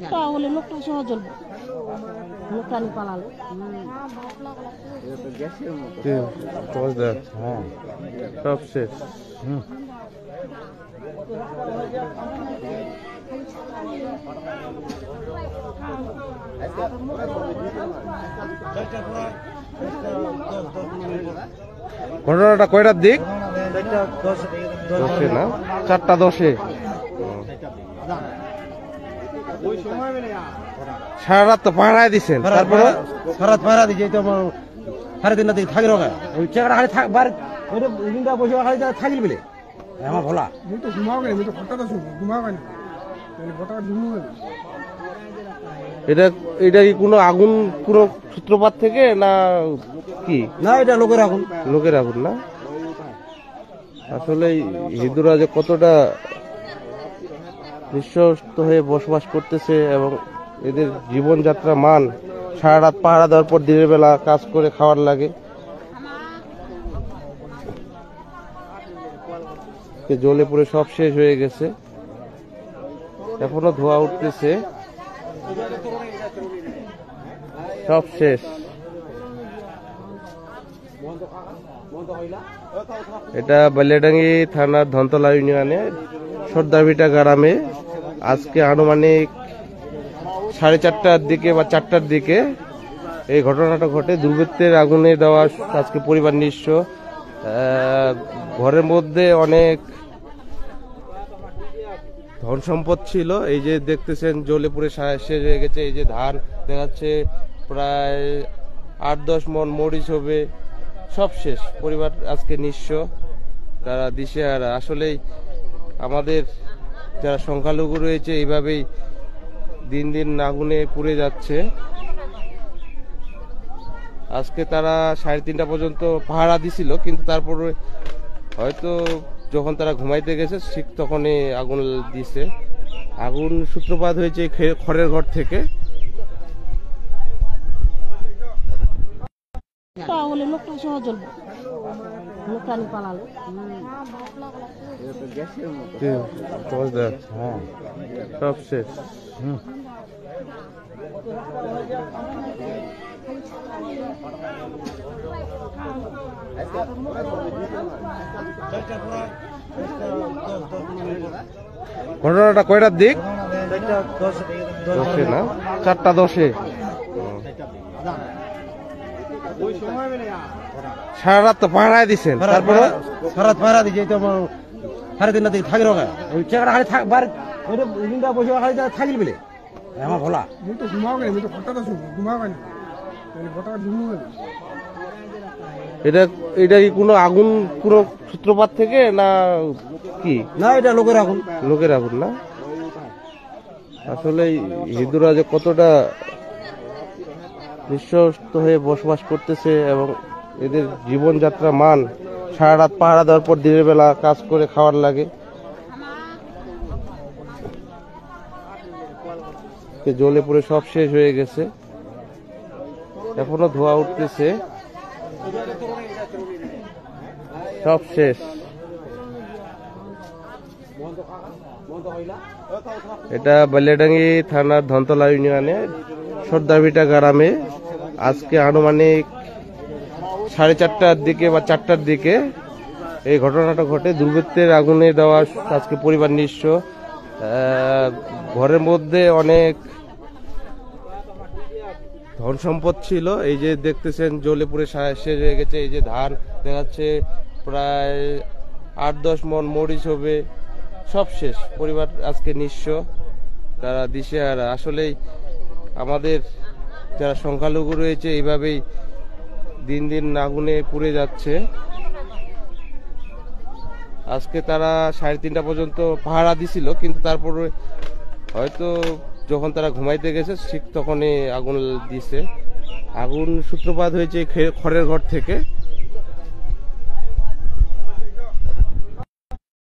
তাহলে লোকটা সহজ জ্বলবে, লোকটা নিয়ে পালালো। হ্যাঁ সব শেষ। ঘটনাটা কয়টার দিক? 10 না, 4:10। সারা রাত তো পাহারায় দিচ্ছেন, তারপরে সারা রাত পাহারা দিচ্ছে। তো সাড়ে 3টা দিকে থাকি রোগা ওই চেকাটা খালি থাকবার বসে খালি থাকিল বলে আমার ভোলা তো ঘুমাও গেলে তো ফটাটা শুনবো ঘুমাও গেলে ফটাটা ঘুমো গেলে। এটা কি কোনো আগুন কোনো সূত্রপাত থেকে না কি? না, এটা লোকের আগুন। লোকের আগুন না? আসলে হিন্দুরা যে কতটা নিঃস্ব হয়ে বসবাস করতেছে এবং এদের জীবনযাত্রা মান, সারা রাত পাহারা দেওয়ার পর দিনের বেলা কাজ করে খাওয়ার লাগে। জ্বলে পুড়ে সব শেষ হয়ে গেছে, এখনো ধোঁয়া উঠতেছে, সব শেষ। এটা বালিয়াডাঙ্গি থানার ধনতলা ইউনিয়নে সর্দারভিটা গ্রামে আজকে আনুমানিক 4:30টার দিকে বা 4টার দিকে এই ঘটনাটা ঘটে। দুর্বৃত্তের আগুনে দেওয়া আজকে পরিবার নিঃস্ব। ঘরের মধ্যে অনেক ধন সম্পদ ছিল, এই যে দেখতেছেন জ্বলে পুড়ে শেষ হয়ে গেছে। এই যে ধান দেখাচ্ছে প্রায় 8-10 মণ মরিচ হবে, সব শেষ। পরিবার আজকে নিঃস্ব, তারা দিশেহারা। আসলেই আমাদের যারা সংখ্যালঘু রয়েছে এইভাবেই দিন দিন আগুনে পুড়ে যাচ্ছে। আজকে তারা 3:30টা পর্যন্ত পাহারা দিছিল, কিন্তু তারপরে হয়তো যখন তারা ঘুমাইতে গেছে ঠিক তখনই আগুন দিছে। আগুন সূত্রপাত হয়েছে খড়ের ঘর থেকে। তাহলে লোকটা সহজ জ্বলবে, লোকটা নিয়ে পালালো। হ্যাঁ সব শেষ। ঘটনাটা কয়টার দিক? 10 না, 4:10। সারা রাত তো পাহারায় দিচ্ছেন, তারপরে সারা রাত পাহারা দিচ্ছে। তো সাড়ে 3টা দিকে থাকি রোগা ওই চেকাটা খালি থাকবার বসে খালি থাকিল বলে আমার ভোলা তো ঘুমাও গেলে তো ফটাটা শুনবো ঘুমাও গেলে ফটাটা ঘুমো গেলে। এটা কি কোনো আগুন কোনো সূত্রপাত থেকে না কি? না, এটা লোকের আগুন। লোকের আগুন না? আসলে হিন্দুরা যে কতটা নিঃস্ব হয়ে বসবাস করতেছে এবং এদের জীবনযাত্রা মান, সারা রাত পাহারা দেওয়ার পর দিনের বেলা কাজ করে খাওয়ার লাগে। জ্বলে পুড়ে সব শেষ হয়ে গেছে, এখনো ধোঁয়া উঠতেছে, সব শেষ। এটা বালিয়াডাঙ্গি থানার ধনতলা ইউনিয়নে সর্দারভিটা গ্রামে আজকে আনুমানিক 4:30টার দিকে বা 4টার দিকে এই ঘটনাটা ঘটে। দুর্বৃত্তের আগুনে দেওয়া আজকে পরিবার নিঃস্ব। ঘরের মধ্যে অনেক ধন সম্পদ ছিল, এই যে দেখতেছেন জ্বলে পুড়ে শেষ হয়ে গেছে। এই যে ধান দেখাচ্ছে প্রায় 8-10 মণ মরিচ হবে, সব শেষ। পরিবার আজকে নিঃস্ব, তারা দিশেহারা। আসলেই আমাদের যারা সংখ্যালঘু রয়েছে এইভাবেই দিন দিন আগুনে পুড়ে যাচ্ছে। আজকে তারা 3:30টা পর্যন্ত পাহারা দিছিল, কিন্তু তারপরে হয়তো যখন তারা ঘুমাইতে গেছে ঠিক তখনই আগুন দিছে। আগুন সূত্রপাত হয়েছে খড়ের ঘর থেকে।